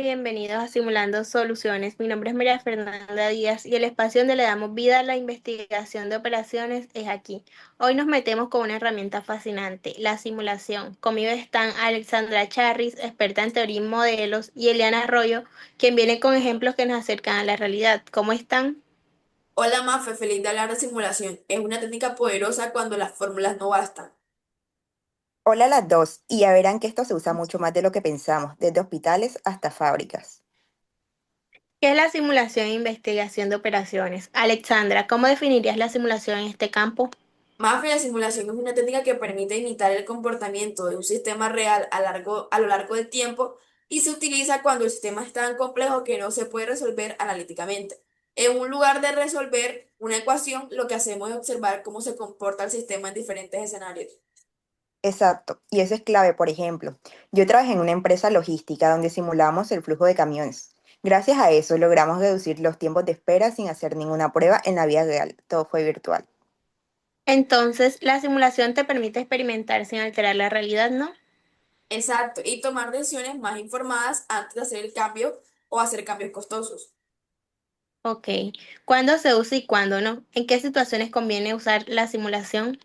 bienvenidos a Simulando Soluciones. Mi nombre es María Fernanda Díaz y el espacio donde le damos vida a la investigación de operaciones es aquí. Hoy nos metemos con una herramienta fascinante, la simulación. Conmigo están Alexandra Charris, experta en teoría y modelos, y Eliana Arroyo, quien viene con ejemplos que nos acercan a la realidad. ¿Cómo están? Hola Mafe, feliz de hablar de simulación. Es una técnica poderosa cuando las fórmulas no bastan. Hola a las dos, y ya verán que esto se usa mucho más de lo que pensamos, desde hospitales hasta fábricas. ¿Qué es la simulación e investigación de operaciones? Alexandra, ¿cómo definirías la simulación en este campo? Mafe, la simulación es una técnica que permite imitar el comportamiento de un sistema real a lo largo del tiempo y se utiliza cuando el sistema es tan complejo que no se puede resolver analíticamente. En un lugar de resolver una ecuación, lo que hacemos es observar cómo se comporta el sistema en diferentes escenarios. Exacto, y eso es clave, por ejemplo. Yo trabajé en una empresa logística donde simulamos el flujo de camiones. Gracias a eso logramos reducir los tiempos de espera sin hacer ninguna prueba en la vida real. Todo fue virtual. Entonces, la simulación te permite experimentar sin alterar la realidad, ¿no? Exacto, y tomar decisiones más informadas antes de hacer el cambio o hacer cambios costosos. Ok. ¿Cuándo se usa y cuándo no? ¿En qué situaciones conviene usar la simulación?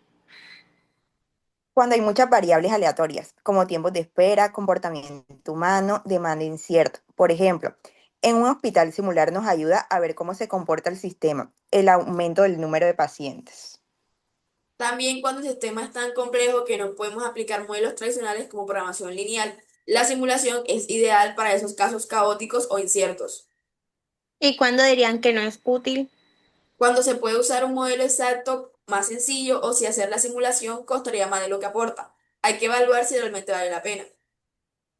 Cuando hay muchas variables aleatorias, como tiempos de espera, comportamiento humano, demanda incierto. Por ejemplo, en un hospital simular nos ayuda a ver cómo se comporta el sistema, el aumento del número de pacientes. También cuando el sistema es tan complejo que no podemos aplicar modelos tradicionales como programación lineal, la simulación es ideal para esos casos caóticos o inciertos. ¿Y cuándo dirían que no es útil? Cuando se puede usar un modelo exacto más sencillo o si hacer la simulación costaría más de lo que aporta. Hay que evaluar si realmente vale la pena.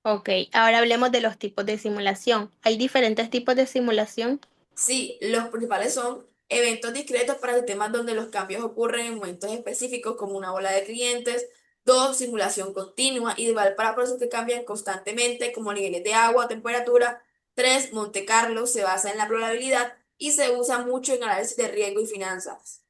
Ok, ahora hablemos de los tipos de simulación. ¿Hay diferentes tipos de simulación? Sí, los principales son eventos discretos para sistemas donde los cambios ocurren en momentos específicos, como una ola de clientes. Dos, simulación continua, ideal para procesos que cambian constantemente, como niveles de agua o temperatura. Tres, Monte Carlo, se basa en la probabilidad y se usa mucho en análisis de riesgo y finanzas.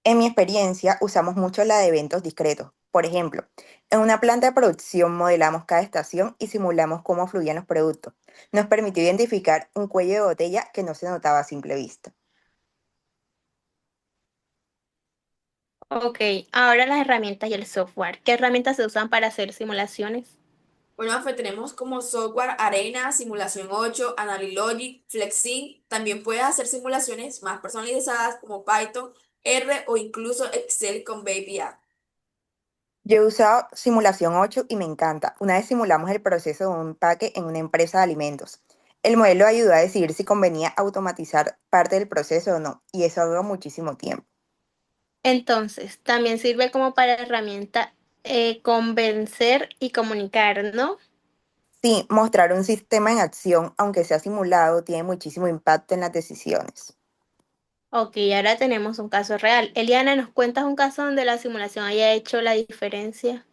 En mi experiencia, usamos mucho la de eventos discretos. Por ejemplo, en una planta de producción modelamos cada estación y simulamos cómo fluían los productos. Nos permitió identificar un cuello de botella que no se notaba a simple vista. Ok, ahora las herramientas y el software. ¿Qué herramientas se usan para hacer simulaciones? Bueno, pues tenemos como software Arena, Simulación 8, Analogic, Flexing. También puedes hacer simulaciones más personalizadas como Python, R o incluso Excel con Baby App. Yo he usado Simulación 8 y me encanta. Una vez simulamos el proceso de un empaque en una empresa de alimentos. El modelo ayudó a decidir si convenía automatizar parte del proceso o no, y eso ahorró muchísimo tiempo. Entonces, también sirve como para herramienta convencer y comunicar, ¿no? Sí, mostrar un sistema en acción, aunque sea simulado, tiene muchísimo impacto en las decisiones. Ok, ahora tenemos un caso real. Eliana, ¿nos cuentas un caso donde la simulación haya hecho la diferencia?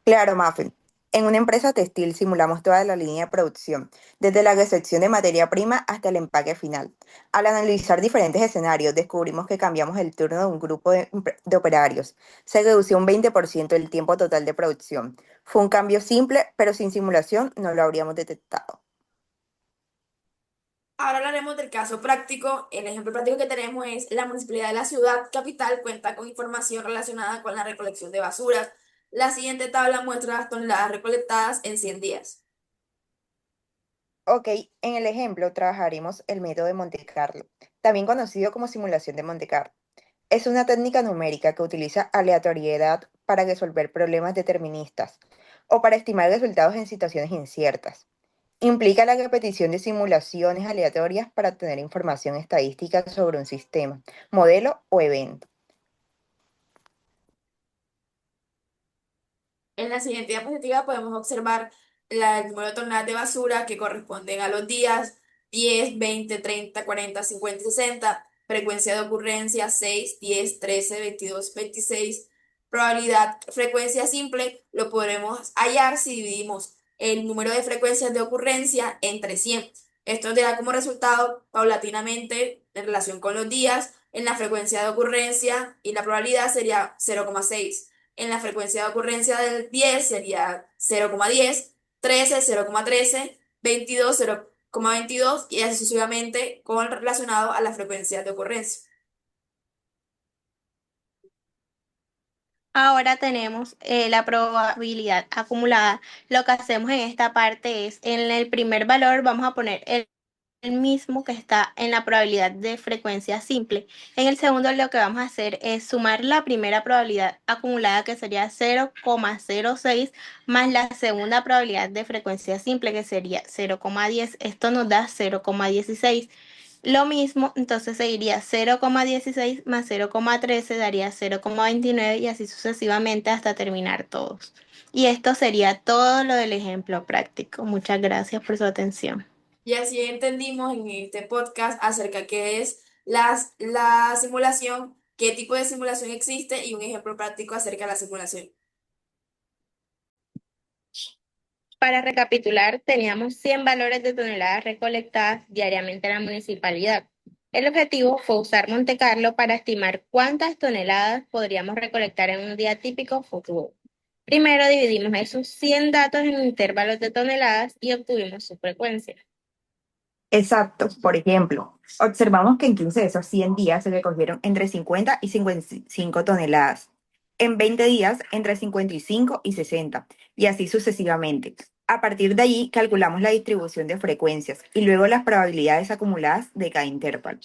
Claro, Muffin. En una empresa textil simulamos toda la línea de producción, desde la recepción de materia prima hasta el empaque final. Al analizar diferentes escenarios, descubrimos que cambiamos el turno de un grupo de operarios. Se redució un 20% el tiempo total de producción. Fue un cambio simple, pero sin simulación no lo habríamos detectado. Ahora hablaremos del caso práctico. El ejemplo práctico que tenemos es la municipalidad de la ciudad capital cuenta con información relacionada con la recolección de basuras. La siguiente tabla muestra las toneladas recolectadas en 100 días. Ok, en el ejemplo trabajaremos el método de Monte Carlo, también conocido como simulación de Monte Carlo. Es una técnica numérica que utiliza aleatoriedad para resolver problemas deterministas o para estimar resultados en situaciones inciertas. Implica la repetición de simulaciones aleatorias para obtener información estadística sobre un sistema, modelo o evento. En la siguiente diapositiva podemos observar el número de toneladas de basura que corresponden a los días 10, 20, 30, 40, 50 y 60, frecuencia de ocurrencia 6, 10, 13, 22, 26, probabilidad, frecuencia simple, lo podremos hallar si dividimos el número de frecuencias de ocurrencia entre 100. Esto nos da como resultado paulatinamente en relación con los días, en la frecuencia de ocurrencia y la probabilidad sería 0,6. En la frecuencia de ocurrencia del 10 sería 0,10, 13, 0,13, 22, 0,22 y así sucesivamente con relacionado a la frecuencia de ocurrencia. Ahora tenemos la probabilidad acumulada. Lo que hacemos en esta parte es, en el primer valor vamos a poner el mismo que está en la probabilidad de frecuencia simple. En el segundo lo que vamos a hacer es sumar la primera probabilidad acumulada que sería 0,06 más la segunda probabilidad de frecuencia simple que sería 0,10. Esto nos da 0,16. Lo mismo, entonces seguiría 0,16 más 0,13 daría 0,29 y así sucesivamente hasta terminar todos. Y esto sería todo lo del ejemplo práctico. Muchas gracias por su atención. Y así entendimos en este podcast acerca de qué es la simulación, qué tipo de simulación existe y un ejemplo práctico acerca de la simulación. Para recapitular, teníamos 100 valores de toneladas recolectadas diariamente en la municipalidad. El objetivo fue usar Monte Carlo para estimar cuántas toneladas podríamos recolectar en un día típico futuro. Primero dividimos esos 100 datos en intervalos de toneladas y obtuvimos su frecuencia. Exacto. Por ejemplo, observamos que en 15 de esos 100 días se recogieron entre 50 y 55 toneladas. En 20 días, entre 55 y 60, y así sucesivamente. A partir de allí, calculamos la distribución de frecuencias y luego las probabilidades acumuladas de cada intervalo.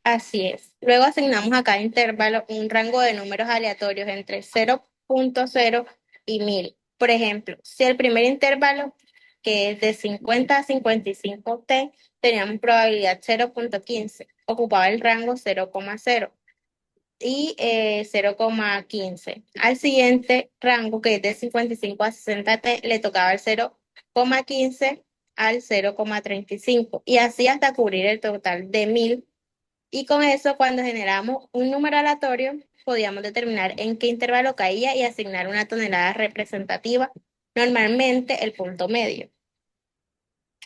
Así es. Luego asignamos a cada intervalo un rango de números aleatorios entre 0,0 y 1000. Por ejemplo, si el primer intervalo, que es de 50 a 55T, teníamos probabilidad 0,15, ocupaba el rango 0,0 y 0,15. Al siguiente rango, que es de 55 a 60T, le tocaba el 0,15 al 0,35 y así hasta cubrir el total de 1000 y con eso, cuando generamos un número aleatorio, podíamos determinar en qué intervalo caía y asignar una tonelada representativa, normalmente el punto medio.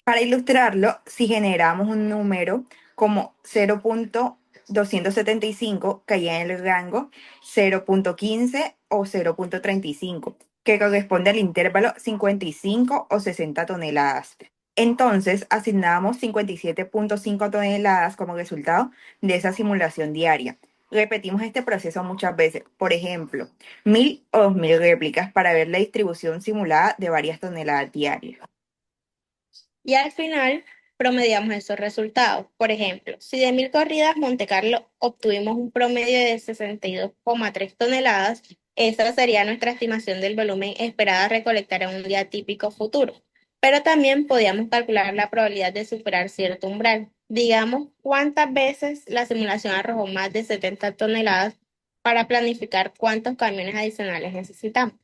Para ilustrarlo, si generamos un número como 0,275, caía en el rango 0,15 o 0,35, que corresponde al intervalo 55 o 60 toneladas. Entonces, asignamos 57,5 toneladas como resultado de esa simulación diaria. Repetimos este proceso muchas veces, por ejemplo, 1000 o 2000 réplicas para ver la distribución simulada de varias toneladas diarias. Y al final promediamos esos resultados. Por ejemplo, si de 1000 corridas Monte Carlo obtuvimos un promedio de 62,3 toneladas, esa sería nuestra estimación del volumen esperado a recolectar en un día típico futuro. Pero también podíamos calcular la probabilidad de superar cierto umbral. Digamos, cuántas veces la simulación arrojó más de 70 toneladas para planificar cuántos camiones adicionales necesitamos.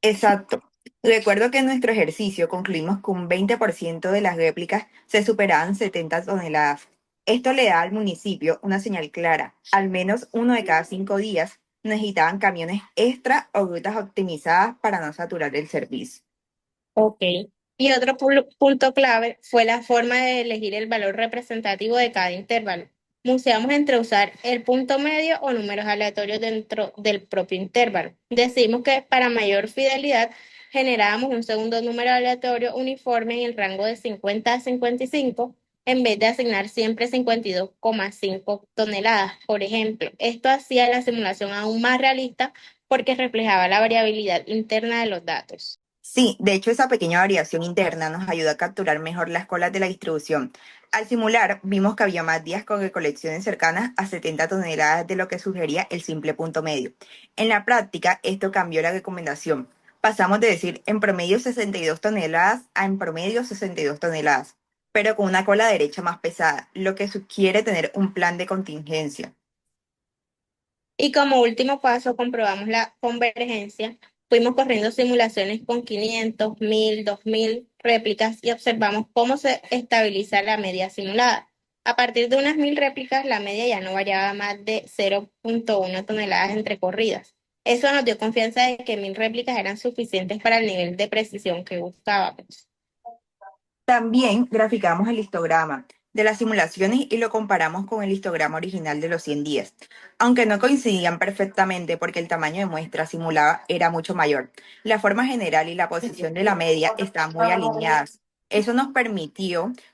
Exacto. Recuerdo que en nuestro ejercicio concluimos que un 20% de las réplicas se superaban 70 toneladas. Esto le da al municipio una señal clara. Al menos uno de cada 5 días necesitaban camiones extra o rutas optimizadas para no saturar el servicio. Ok. Y otro punto clave fue la forma de elegir el valor representativo de cada intervalo. Museamos entre usar el punto medio o números aleatorios dentro del propio intervalo. Decimos que para mayor fidelidad generábamos un segundo número aleatorio uniforme en el rango de 50 a 55 en vez de asignar siempre 52,5 toneladas, por ejemplo. Esto hacía la simulación aún más realista porque reflejaba la variabilidad interna de los datos. Sí, de hecho esa pequeña variación interna nos ayuda a capturar mejor las colas de la distribución. Al simular, vimos que había más días con recolecciones cercanas a 70 toneladas de lo que sugería el simple punto medio. En la práctica, esto cambió la recomendación. Pasamos de decir en promedio 62 toneladas a en promedio 62 toneladas, pero con una cola derecha más pesada, lo que sugiere tener un plan de contingencia. Y como último paso, comprobamos la convergencia. Fuimos corriendo simulaciones con 500, 1000, 2000 réplicas y observamos cómo se estabiliza la media simulada. A partir de unas 1000 réplicas, la media ya no variaba más de 0,1 toneladas entre corridas. Eso nos dio confianza de que 1000 réplicas eran suficientes para el nivel de precisión que buscábamos. También graficamos el histograma de las simulaciones y lo comparamos con el histograma original de los 100 días, aunque no coincidían perfectamente porque el tamaño de muestra simulada era mucho mayor. La forma general y la posición de la media estaban muy alineadas, Eso nos permitió